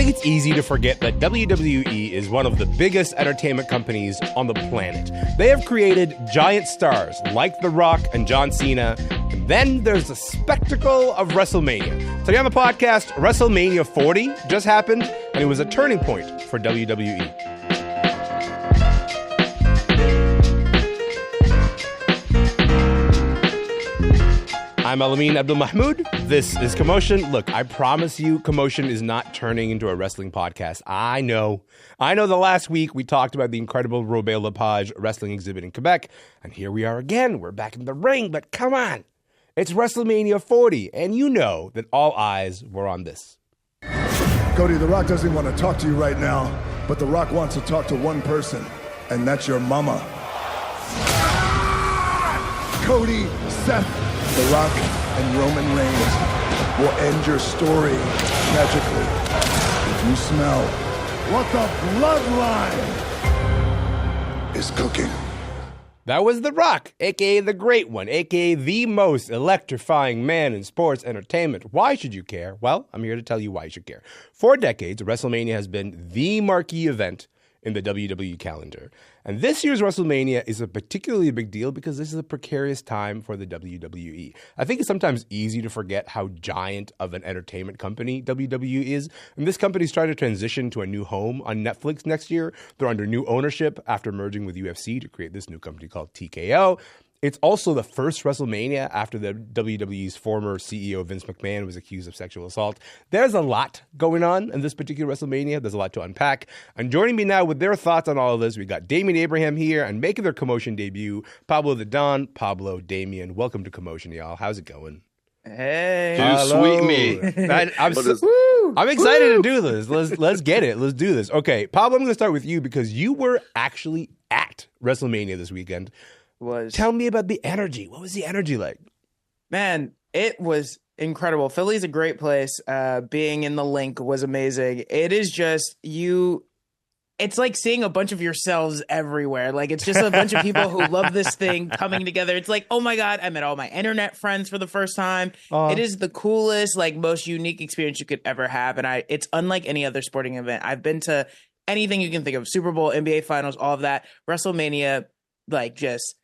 think it's easy to forget that WWE is one of the biggest entertainment companies on the planet. They have created giant stars like The Rock and John Cena. And then there's the spectacle of WrestleMania. Today on the podcast, WrestleMania 40 just happened, and it was a turning point for WWE. I'm Elamin Abdul-Mahmoud. This is Commotion. Look, I promise you, Commotion is not turning into a wrestling podcast. I know the last week we talked about the incredible Robert Lepage wrestling exhibit in Quebec, and here we are again. We're back in the ring, but come on. It's WrestleMania 40, and you know that all eyes were on this. Cody, The Rock doesn't want to talk to you right now, but The Rock wants to talk to one person, and that's your mama. Cody, Seth, The Rock, and Roman Reigns will end your story tragically if you smell what the bloodline is cooking. That was The Rock, a.k.a. the Great One, a.k.a. the most electrifying man in sports entertainment. Why should you care? Well, I'm here to tell you why you should care. For decades, WrestleMania has been the marquee event in the WWE calendar. And this year's WrestleMania is a particularly big deal because this is a precarious time for the WWE. I think it's sometimes easy to forget how giant of an entertainment company WWE is. And this company's trying to transition to a new home on Netflix next year. They're under new ownership after merging with UFC to create this new company called TKO. It's also the first WrestleMania after the WWE's former CEO Vince McMahon was accused of sexual assault. There's a lot going on in this particular WrestleMania. There's a lot to unpack. And joining me now with their thoughts on all of this, we got Damian Abraham here and making their Commotion debut, Pablo The Don. Pablo, Damian, welcome to Commotion, y'all. How's it going? Hey, hello. Sweet me. I'm excited to do this. Let's get it. Let's do this. Okay, Pablo, I'm going to start with you because you were actually at WrestleMania this weekend. Tell me about the energy. What was the energy like? Man, it was incredible. Philly's a great place. Being in the link was amazing. It is just it's like seeing a bunch of yourselves everywhere. Like, it's just a bunch of people who love this thing coming together. It's like, oh my God, I met all my internet friends for the first time. It is the coolest, like, most unique experience you could ever have. And it's unlike any other sporting event. I've been to anything you can think of, Super Bowl, NBA Finals, all of that. WrestleMania, like, just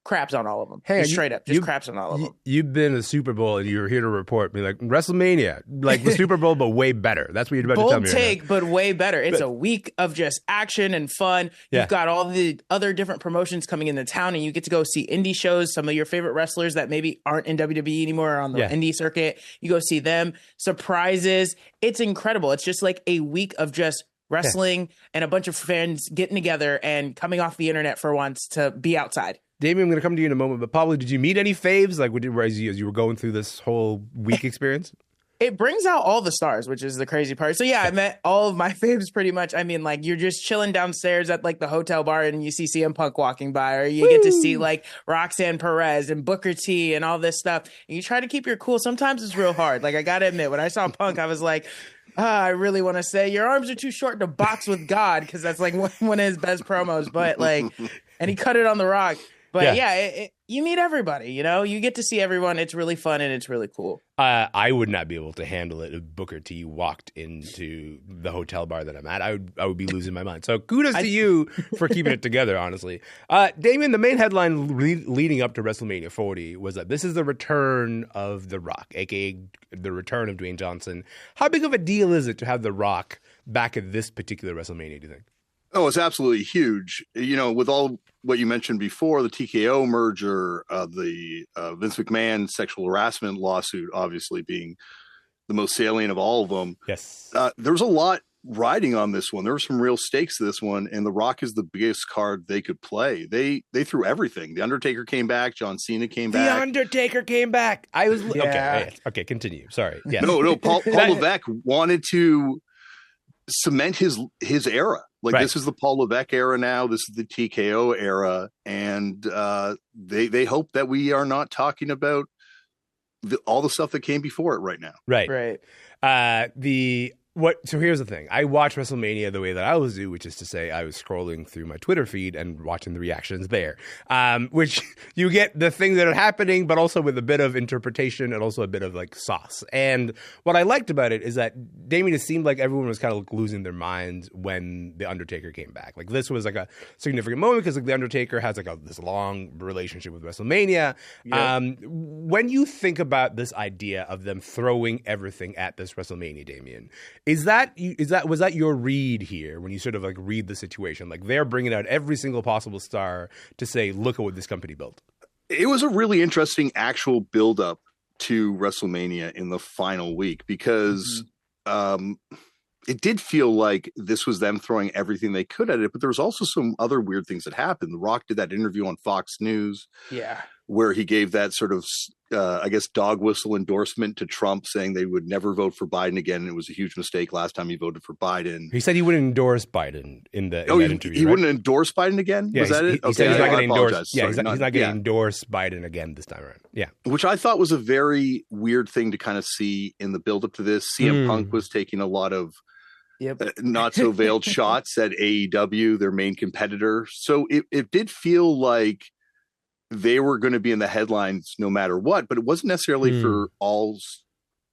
craps on all of them. Hey, straight up, just craps on all of them. You've been to Super Bowl and you're here to report me like WrestleMania, like the Super Bowl, but way better. That's what you're about to tell me. Bold take, but way better. It's a week of just action and fun. You've got all the other different promotions coming into town, and you get to go see indie shows. Some of your favorite wrestlers that maybe aren't in WWE anymore are on the indie circuit. You go see them. Surprises. It's incredible. It's just like a week of just wrestling and a bunch of fans getting together and coming off the internet for once to be outside. Damian, I'm going to come to you in a moment, but Pablo, did you meet any faves like as you were going through this whole week experience? It brings out all the stars, which is the crazy part. So yeah, I met all of my faves pretty much. I mean, like, you're just chilling downstairs at like the hotel bar and you see CM Punk walking by, or you get to see like Roxanne Perez and Booker T and all this stuff. And you try to keep your cool. Sometimes it's real hard. Like, I got to admit, when I saw Punk, I was like, I really want to say your arms are too short to box with God, because that's like one of his best promos. But like, and he cut it on The Rock. But you meet everybody, you know, you get to see everyone. It's really fun and it's really cool. I would not be able to handle it if Booker T walked into the hotel bar that I'm at. I would be losing my mind. So kudos to you for keeping it together, honestly. Damian, the main headline leading up to WrestleMania 40 was that this is the return of The Rock, a.k.a. the return of Dwayne Johnson. How big of a deal is it to have The Rock back at this particular WrestleMania, do you think? Oh, it's absolutely huge. You know, with all what you mentioned before, the TKO merger, the Vince McMahon sexual harassment lawsuit, obviously being the most salient of all of them. Yes. There was a lot riding on this one. There were some real stakes to this one, and The Rock is the biggest card they could play. They threw everything. The Undertaker came back. John Cena came back. The Undertaker came back. I was okay. Continue. Sorry. Yes. No. Paul Levesque wanted to cement his era. Like, This is the Paul Levesque era now. This is the TKO era. And they hope that we are not talking about all the stuff that came before it right now. Right. The So here's the thing. I watch WrestleMania the way that I always do, which is to say I was scrolling through my Twitter feed and watching the reactions there, which you get the things that are happening, but also with a bit of interpretation and also a bit of like sauce. And what I liked about it is that, Damian, it seemed like everyone was kind of like losing their minds when The Undertaker came back. Like this was like a significant moment because like The Undertaker has like this long relationship with WrestleMania. Yep. When you think about this idea of them throwing everything at this WrestleMania, Damian, was that your read here when you sort of like read the situation? Like they're bringing out every single possible star to say, look at what this company built. It was a really interesting actual build-up to WrestleMania in the final week because it did feel like this was them throwing everything they could at it, but there was also some other weird things that happened. The Rock did that interview on Fox News, where he gave that sort of, I guess, dog whistle endorsement to Trump, saying they would never vote for Biden again. And it was a huge mistake last time he voted for Biden. He said he wouldn't endorse Biden in that interview. He wouldn't endorse Biden again? Yeah, was that it? He said he's not going to endorse. Yeah, he's not going to endorse Biden again this time around. Yeah, which I thought was a very weird thing to kind of see in the buildup to this. CM Punk was taking a lot of not so veiled shots at AEW, their main competitor. So it did feel like they were going to be in the headlines no matter what, but it wasn't necessarily for all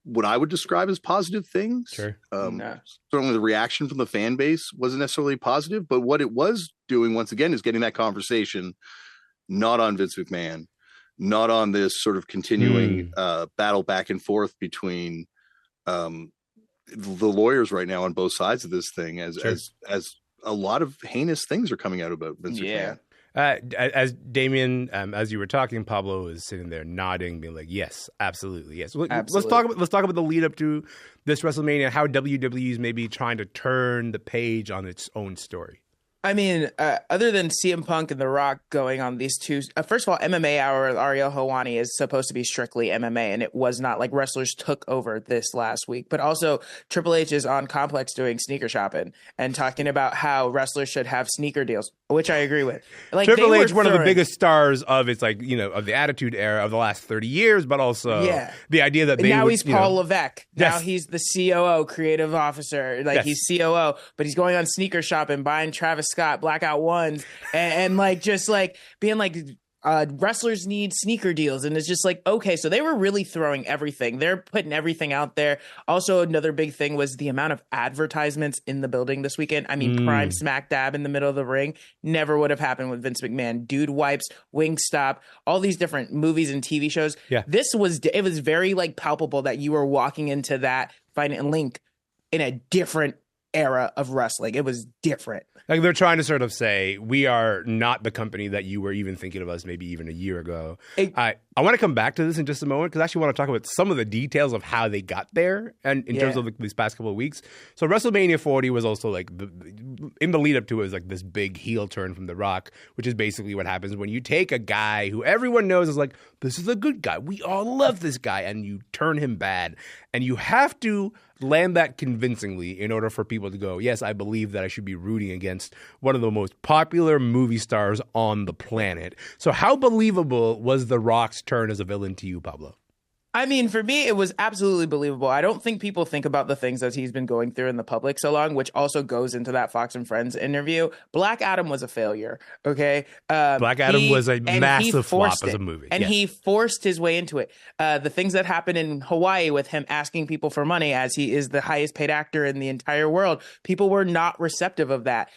what I would describe as positive things. Sure. Certainly the reaction from the fan base wasn't necessarily positive, but what it was doing once again is getting that conversation not on Vince McMahon, not on this sort of continuing battle back and forth between the lawyers right now on both sides of this thing, as a lot of heinous things are coming out about Vince McMahon. As Damian, as you were talking, Pablo is sitting there nodding, being like, "Yes, absolutely, yes." Let's talk about the lead up to this WrestleMania. How WWE is maybe trying to turn the page on its own story. I mean, other than CM Punk and The Rock going on these two, first of all, MMA Hour with Ariel Helwani is supposed to be strictly MMA, and it was not. Like, wrestlers took over this last week. But also, Triple H is on Complex doing sneaker shopping and talking about how wrestlers should have sneaker deals, which I agree with. Like, Triple H, one of the biggest stars of its, like, you know, of the Attitude Era of the last 30 years, but also the idea that now he's Paul Levesque. Now he's the COO, creative officer. Like, he's COO, but he's going on sneaker shopping, buying Travis Scott blackout ones, and like just like being like wrestlers need sneaker deals, and it's just like, okay, so they were really throwing everything. They're putting everything out there. Also, another big thing was the amount of advertisements in the building this weekend. I mean, prime smack dab in the middle of the ring. Never would have happened with Vince McMahon. Dude Wipes, Wingstop, all these different movies and TV shows. It was very like palpable that you were walking into that finding Link in a different era of wrestling. It was different. Like, they're trying to sort of say, we are not the company that you were even thinking of us maybe even a year ago. I want to come back to this in just a moment, because I actually want to talk about some of the details of how they got there and in terms of like, these past couple of weeks. So WrestleMania 40 was also like, in the lead up to it was like this big heel turn from The Rock, which is basically what happens when you take a guy who everyone knows is like, this is a good guy. We all love this guy. And you turn him bad. And you have to land that convincingly in order for people to go, yes, I believe that I should be rooting against one of the most popular movie stars on the planet. So how believable was The Rock's turn as a villain to you, Pablo? I mean, for me, it was absolutely believable. I don't think people think about the things that he's been going through in the public so long, which also goes into that Fox and Friends interview. Black Adam was a failure, okay? Black Adam was a massive flop as a movie. And he forced his way into it. The things that happened in Hawaii with him asking people for money, as he is the highest paid actor in the entire world, people were not receptive of that.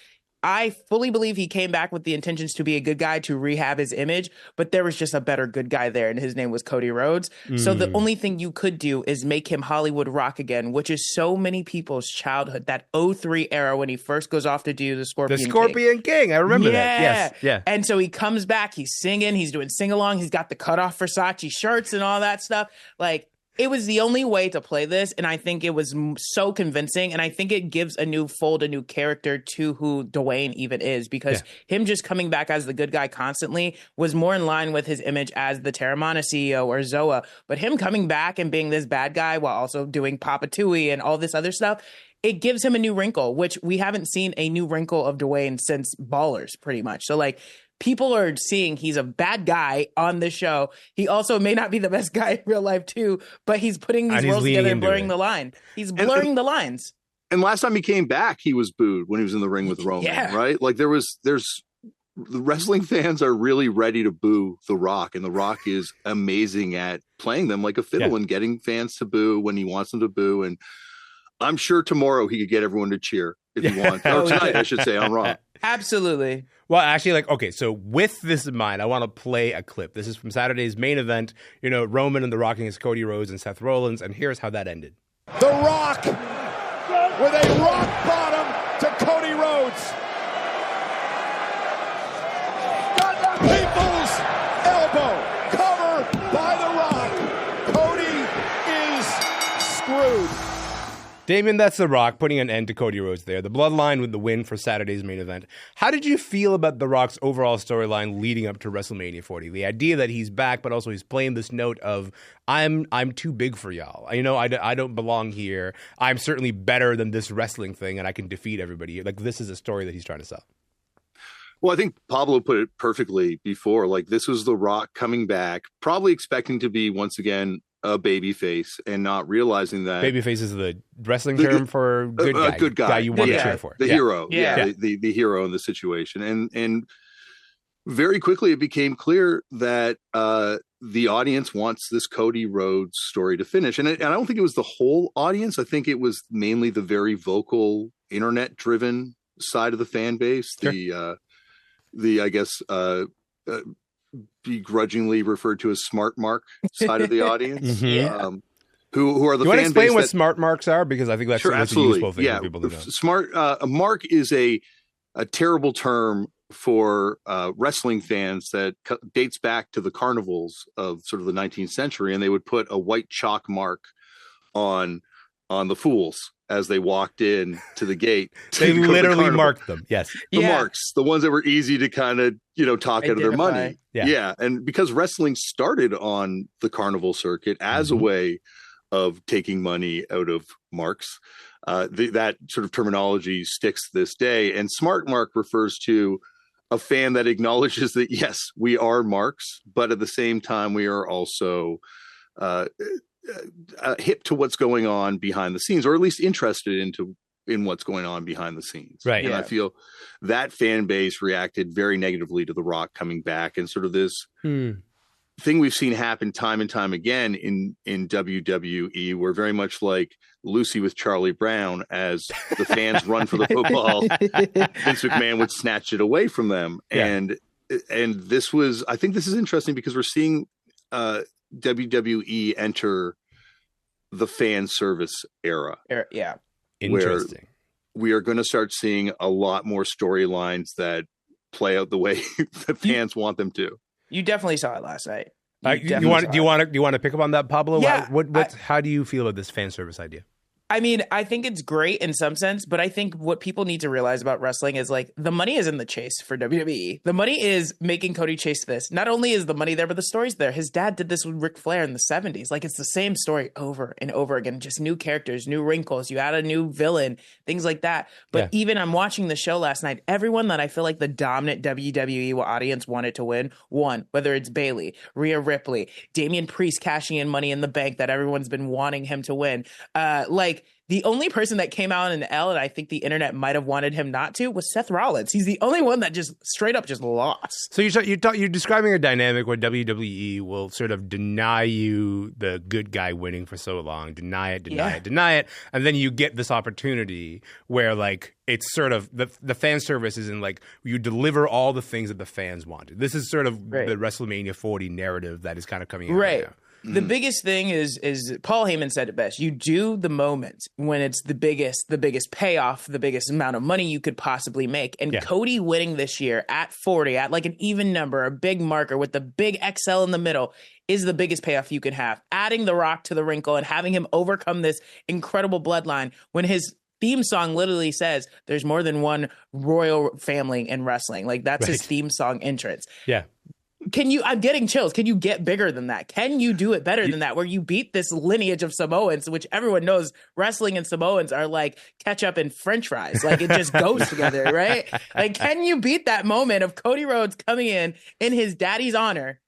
I fully believe he came back with the intentions to be a good guy, to rehab his image, but there was just a better good guy there, and his name was Cody Rhodes. So the only thing you could do is make him Hollywood Rock again, which is so many people's childhood, that 03 era when he first goes off to do the Scorpion King. I remember that. Yes. Yeah. And so he comes back, he's singing, he's doing sing-along, he's got the cut-off Versace shirts and all that stuff. Like, it was the only way to play this, and I think it was so convincing, and I think it gives a new fold, a new character to who Dwayne even is, because him just coming back as the good guy constantly was more in line with his image as the Terramana CEO or Zoa, but him coming back and being this bad guy while also doing Papa Tui and all this other stuff, it gives him a new wrinkle, which we haven't seen a new wrinkle of Dwayne since Ballers, pretty much. So, like, people are seeing he's a bad guy on the show. He also may not be the best guy in real life, too, but he's putting these worlds together and blurring the line. He's blurring the lines. And last time he came back, he was booed when he was in the ring with Roman, right? Like the wrestling fans are really ready to boo The Rock, and The Rock is amazing at playing them like a fiddle and getting fans to boo when he wants them to boo. And I'm sure tomorrow he could get everyone to cheer if he wants. Or tonight, I should say, on Raw. Absolutely. Well, actually, okay, so with this in mind, I want to play a clip. This is from Saturday's main event, Roman and The Rock against Cody Rhodes and Seth Rollins, and here's how that ended. The Rock with a rock bottom to Cody Rhodes. People's elbow, cover by The Rock. Cody is screwed. Damian, that's The Rock putting an end to Cody Rhodes there. The Bloodline with the win for Saturday's main event. How did you feel about The Rock's overall storyline leading up to WrestleMania 40? The idea that he's back, but also he's playing this note of, I'm too big for y'all. I don't belong here. I'm certainly better than this wrestling thing, and I can defeat everybody. Like, this is a story that he's trying to sell. Well, I think Pablo put it perfectly before. Like, this was The Rock coming back, probably expecting to be, once again, a babyface, and not realizing that babyface is the wrestling term for good guy, good guy you want to cheer for, the hero, the hero in the situation, and very quickly it became clear that the audience wants this Cody Rhodes story to finish, and I don't think it was the whole audience. I think it was mainly the very vocal, internet-driven side of the fan base, the I guess. Begrudgingly referred to as smart mark side of the audience, who are the you want to explain what smart marks are, because I think that's a useful thing for people to know. Smart a mark is a terrible term for wrestling fans that dates back to the carnivals of sort of the 19th century, and they would put a white chalk mark on the fools as they walked in to the gate. They literally marked them. Yes. The marks, the ones that were easy to kind of, talk out of their money. Yeah. And because wrestling started on the carnival circuit as a way of taking money out of marks, that sort of terminology sticks to this day. And smart mark refers to a fan that acknowledges that, yes, we are marks, but at the same time, we are also hip to what's going on behind the scenes, or at least interested in what's going on behind the scenes. Right. And I feel that fan base reacted very negatively to The Rock coming back, and sort of this thing we've seen happen time and time again in WWE, where very much like Lucy with Charlie Brown, as the fans run for the football, Vince McMahon would snatch it away from them. Yeah. And this was, I think this is interesting because we're seeing WWE enter the fan service era. Yeah. Interesting. We are going to start seeing a lot more storylines that play out the way that fans want them to. You definitely saw it last night. Do you want to pick up on that, Pablo? Yeah, how do you feel about this fan service idea? I mean, I think it's great in some sense, but I think what people need to realize about wrestling is, like, the money is in the chase for WWE. The money is making Cody chase this. Not only is the money there, but the story's there. His dad did this with Ric Flair in the 70s. Like, it's the same story over and over again, just new characters, new wrinkles. You add a new villain, things like that. But even I'm watching the show last night, everyone that I feel like the dominant WWE audience wanted to win won, whether it's Bayley, Rhea Ripley, Damian Priest cashing in Money in the Bank that everyone's been wanting him to win. The only person that came out in the L, and I think the internet might have wanted him not to, was Seth Rollins. He's the only one that just straight up just lost. So you're describing a dynamic where WWE will sort of deny you the good guy winning for so long, deny it, and then you get this opportunity where, like, it's sort of the fan service is in, like, you deliver all the things that the fans wanted. This is sort of the WrestleMania 40 narrative that is kind of coming out right now. The biggest thing is Paul Heyman said it best. You do the moment when it's the biggest payoff, the biggest amount of money you could possibly make. And Cody winning this year at 40, at like an even number, a big marker with the big XL in the middle, is the biggest payoff you can have. Adding The Rock to the wrinkle and having him overcome this incredible bloodline when his theme song literally says there's more than one royal family in wrestling. Like, that's his theme song entrance. Yeah. I'm getting chills. Can you get bigger than that? Can you do it better than that, where you beat this lineage of Samoans, which everyone knows wrestling and Samoans are like ketchup and French fries. Like, it just goes together, right? Like, can you beat that moment of Cody Rhodes coming in his daddy's honor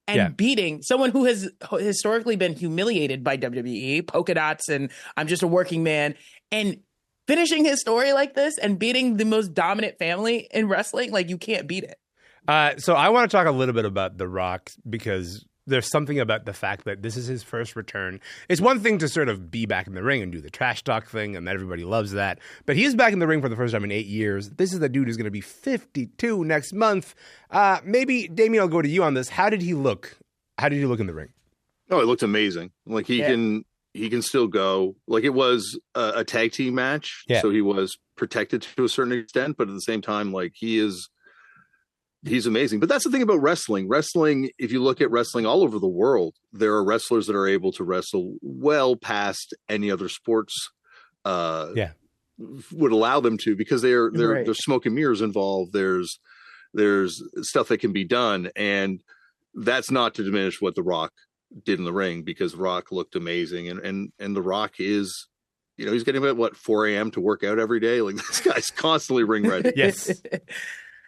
and beating someone who has historically been humiliated by WWE, polka dots, and I'm just a working man, and finishing his story like this and beating the most dominant family in wrestling, like, you can't beat it. So I want to talk a little bit about The Rock because there's something about the fact that this is his first return. It's one thing to sort of be back in the ring and do the trash talk thing, and everybody loves that. But he's back in the ring for the first time in 8 years. This is the dude who's going to be 52 next month. Maybe, Damian, I'll go to you on this. How did he look? How did he look in the ring? Oh, it looked amazing. Like he can still go. Like it was a tag team match, so he was protected to a certain extent, but at the same time, like he's amazing. But that's the thing about wrestling. Wrestling, if you look at wrestling all over the world, there are wrestlers that are able to wrestle well past any other sports would allow them to, because there's smoke and mirrors involved. There's stuff that can be done, and that's not to diminish what The Rock did in the ring, because Rock looked amazing, and The Rock is, he's getting about 4 a.m. to work out every day. Like, this guy's constantly ring ready. Yes.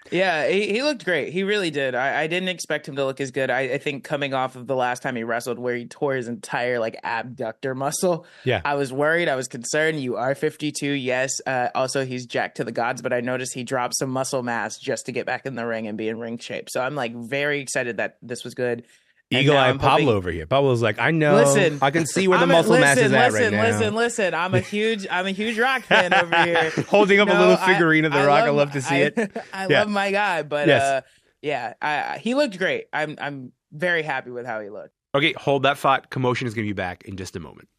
Yeah, he looked great. He really did. I didn't expect him to look as good. I think coming off of the last time he wrestled where he tore his entire abductor muscle, I was worried. I was concerned. You are 52, yes. Also, he's jacked to the gods, but I noticed he dropped some muscle mass just to get back in the ring and be in ring shape. So I'm very excited that this this was good. Eagle-eyed Pablo over here. Pablo's like, I know. Listen, I can see where the muscle mass is at right now. Listen. I'm a huge Rock fan over here. Holding up a little figurine of The Rock. I love to see it. I love my guy, but he looked great. I'm very happy with how he looked. Okay, hold that thought. Commotion is going to be back in just a moment.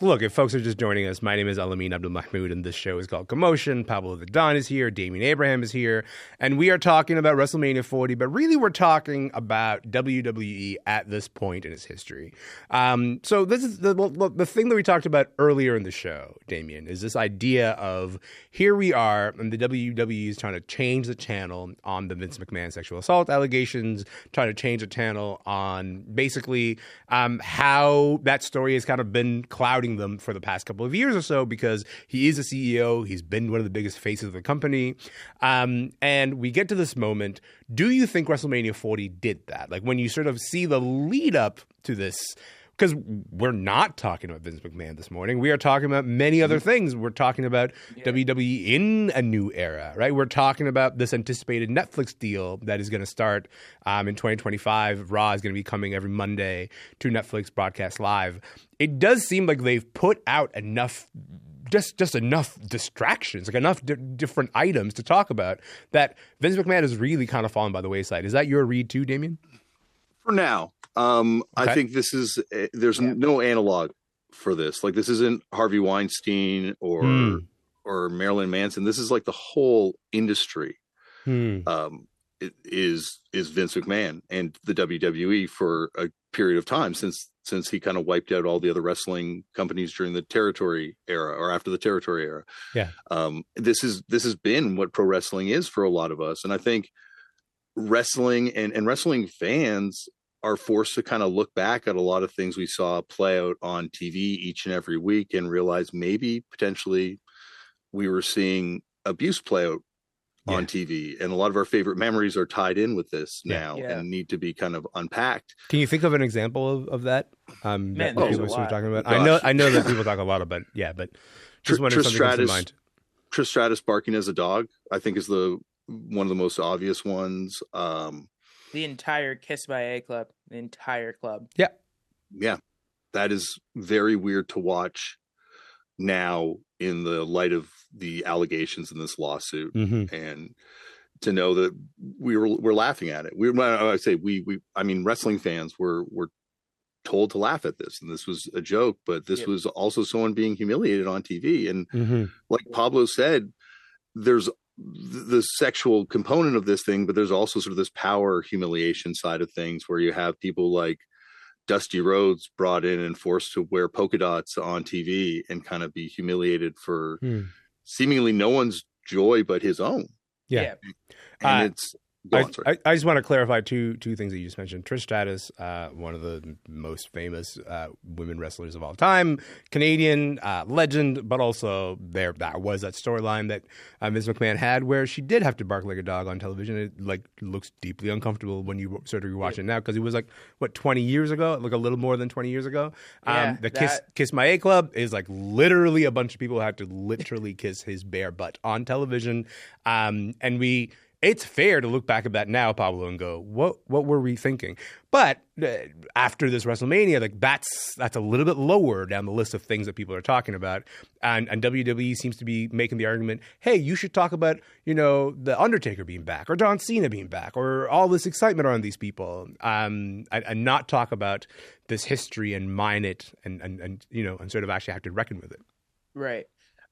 Look, if folks are just joining us, my name is Elamin Abdul-Mahmoud, and this show is called Commotion. Pablo The Don is here, Damian Abraham is here, and we are talking about WrestleMania 40, but really we're talking about WWE at this point in its history. So this is the thing that we talked about earlier in the show, Damian, is this idea of here we are, and the WWE is trying to change the channel on the Vince McMahon sexual assault allegations, trying to change the channel on basically how that story has kind of been clouding them for the past couple of years or so, because he is a CEO. He's been one of the biggest faces of the company. And we get to this moment. Do you think WrestleMania 40 did that? Like, when you sort of see the lead up to this, because we're not talking about Vince McMahon this morning. We are talking about many other things. We're talking about WWE in a new era, right? We're talking about this anticipated Netflix deal that is going to start in 2025. Raw is going to be coming every Monday to Netflix broadcast live. It does seem like they've put out enough, just enough distractions, like enough different items to talk about, that Vince McMahon has really kind of fallen by the wayside. Is that your read too, Damian? For now. I think there's no analog for this. Like, this isn't Harvey Weinstein or Marilyn Manson. This is like the whole industry. It is Vince McMahon and the WWE for a period of time since he kind of wiped out all the other wrestling companies during the territory era, or after the territory era. This has been what pro wrestling is for a lot of us. And I think wrestling and wrestling fans are forced to kind of look back at a lot of things we saw play out on TV each and every week and realize maybe potentially we were seeing abuse play out on TV. And a lot of our favorite memories are tied in with this now and need to be kind of unpacked. Can you think of an example of that? Man, that people are talking about? I know that people talk a lot about, but just wondering something comes to mind. Trish Stratus barking as a dog, I think, is one of the most obvious ones. The entire Kiss by A Club, the entire club. Yeah. That is very weird to watch now in the light of the allegations in this lawsuit, and to know that we're laughing at it. I mean, wrestling fans were told to laugh at this, and this was a joke, but this was also someone being humiliated on TV. And like Pablo said, there's the sexual component of this thing, but there's also sort of this power humiliation side of things where you have people like Dusty Rhodes brought in and forced to wear polka dots on TV and kind of be humiliated for seemingly no one's joy but his own. And I just want to clarify two things that you just mentioned. Trish Stratus, one of the most famous women wrestlers of all time, Canadian legend, but also that was that storyline that Ms. McMahon had where she did have to bark like a dog on television. It looks deeply uncomfortable when you sort of rewatch it now because it was 20 years ago, a little more than 20 years ago. Kiss My A Club is literally a bunch of people had to literally kiss his bare butt on television, and it's fair to look back at that now, Pablo, and go, what were we thinking? But after this WrestleMania, that's a little bit lower down the list of things that people are talking about. And WWE seems to be making the argument, hey, you should talk about, The Undertaker being back or John Cena being back or all this excitement around these people, and not talk about this history and mine it and sort of actually have to reckon with it. Right.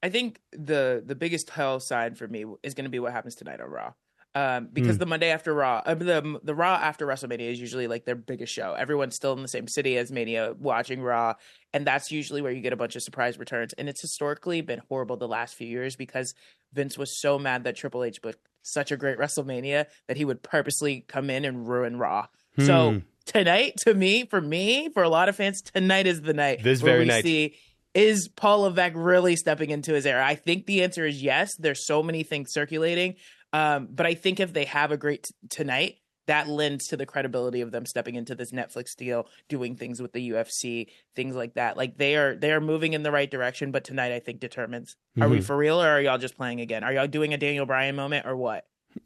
I think the biggest tell sign for me is going to be what happens tonight on Raw. Because the Monday after Raw, the Raw after WrestleMania is usually their biggest show. Everyone's still in the same city as Mania watching Raw, and that's usually where you get a bunch of surprise returns. And it's historically been horrible the last few years because Vince was so mad that Triple H booked such a great WrestleMania that he would purposely come in and ruin Raw. So tonight, for a lot of fans, tonight is the night. This very night. See, is Paul Levesque really stepping into his era? I think the answer is yes. There's so many things circulating. But I think if they have a great tonight, that lends to the credibility of them stepping into this Netflix deal, doing things with the UFC, things like that. They are moving in the right direction. But tonight, I think determines. Are we for real, or are y'all just playing again? Are y'all doing a Daniel Bryan moment, or what?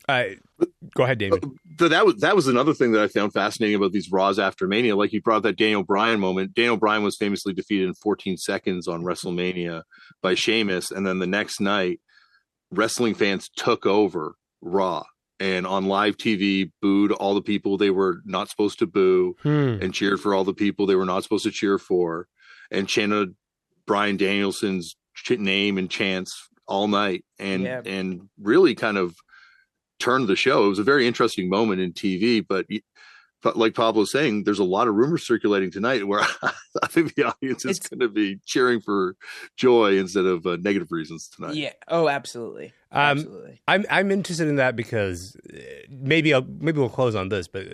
Go ahead, David. That was another thing that I found fascinating about these Raws after Mania. Like you brought up that Daniel Bryan moment. Daniel Bryan was famously defeated in 14 seconds on WrestleMania by Sheamus, and then the next night, wrestling fans took over Raw and on live TV booed all the people they were not supposed to boo and cheered for all the people they were not supposed to cheer for and chanted Bryan Danielson's name and chants all night and really kind of turned the show. It was a very interesting moment in TV, but like Pablo was saying, there's a lot of rumors circulating tonight where I think the audience is going to be cheering for joy instead of negative reasons tonight. Yeah. Oh, absolutely. Absolutely. I'm interested in that because maybe we'll close on this, but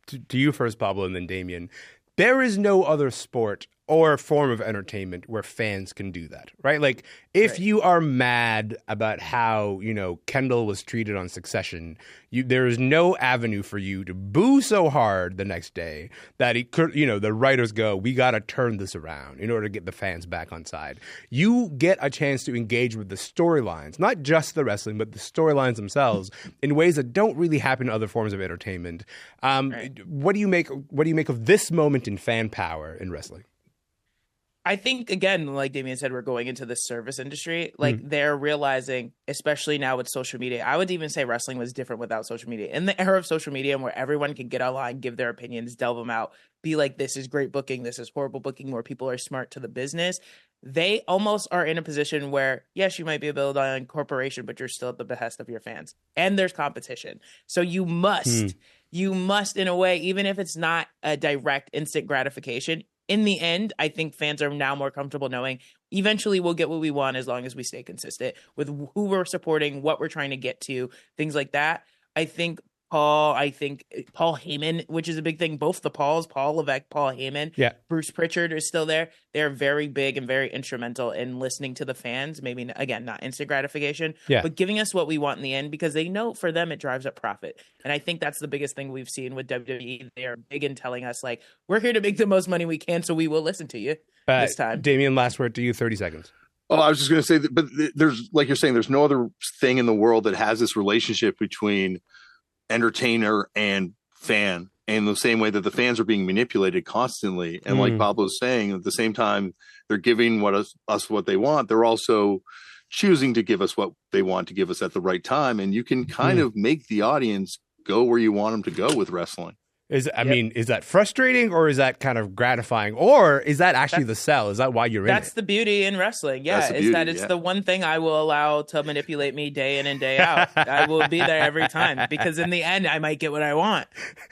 to you first, Pablo, and then Damian. There is no other sport or form of entertainment where fans can do that, right? If you are mad about how, Kendall was treated on Succession, there is no avenue for you to boo so hard the next day that the writers go, we got to turn this around in order to get the fans back on side. You get a chance to engage with the storylines, not just the wrestling, but the storylines themselves in ways that don't really happen in other forms of entertainment. What do you make of this moment in fan power in wrestling? I think, again, like Damian said, we're going into the service industry. They're realizing, especially now with social media, I would even say wrestling was different without social media. In the era of social media and where everyone can get online, give their opinions, delve them out, be like, this is great booking, this is horrible booking, where people are smart to the business. They almost are in a position where, yes, you might be a build-on corporation, but you're still at the behest of your fans. And there's competition. So you must, in a way, even if it's not a direct instant gratification, in the end, I think fans are now more comfortable knowing eventually we'll get what we want as long as we stay consistent with who we're supporting, what we're trying to get to, things like that. I think Paul Heyman, which is a big thing. Both the Pauls, Paul Levesque, Paul Heyman, Bruce Pritchard is still there. They're very big and very instrumental in listening to the fans. Maybe, again, not instant gratification, but giving us what we want in the end because they know for them it drives up profit. And I think that's the biggest thing we've seen with WWE. They are big in telling us, we're here to make the most money we can, so we will listen to you this time. Damian, last word to you, 30 seconds. Oh, I was just going to say that, but there's, like you're saying, there's no other thing in the world that has this relationship between entertainer and fan, in the same way that the fans are being manipulated constantly. And like Pablo's saying, at the same time they're giving us what they want, they're also choosing to give us what they want to give us at the right time. And you can kind of make the audience go where you want them to go with wrestling. Is that frustrating, or is that kind of gratifying, or is that actually the sell? Is that why you're in it? That's the beauty in wrestling. Yeah, it's the one thing I will allow to manipulate me day in and day out. I will be there every time because in the end, I might get what I want.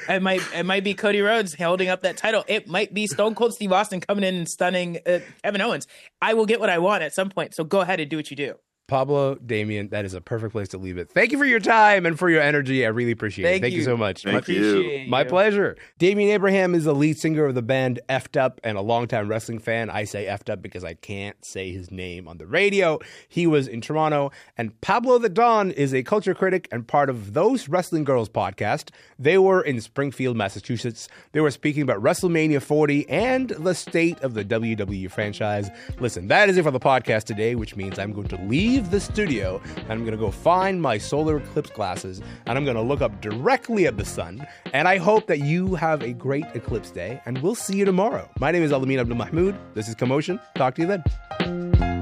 It might be Cody Rhodes holding up that title. It might be Stone Cold Steve Austin coming in and stunning Kevin Owens. I will get what I want at some point. So go ahead and do what you do. Pablo, Damian, that is a perfect place to leave it. Thank you for your time and for your energy. I really appreciate it. Thank you so much. Thank you. My pleasure. Damian Abraham is the lead singer of the band Effed Up and a longtime wrestling fan. I say Effed Up because I can't say his name on the radio. He was in Toronto. And Pablo The Don is a culture critic and part of Those Wrestling Girls podcast. They were in Springfield, Massachusetts. They were speaking about WrestleMania 40 and the state of the WWE franchise. Listen, that is it for the podcast today, which means I'm going to leave the studio and I'm going to go find my solar eclipse glasses and I'm going to look up directly at the sun. And I hope that you have a great eclipse day and we'll see you tomorrow. My name is Elamin Abdul Mahmoud. This is Commotion. Talk to you then.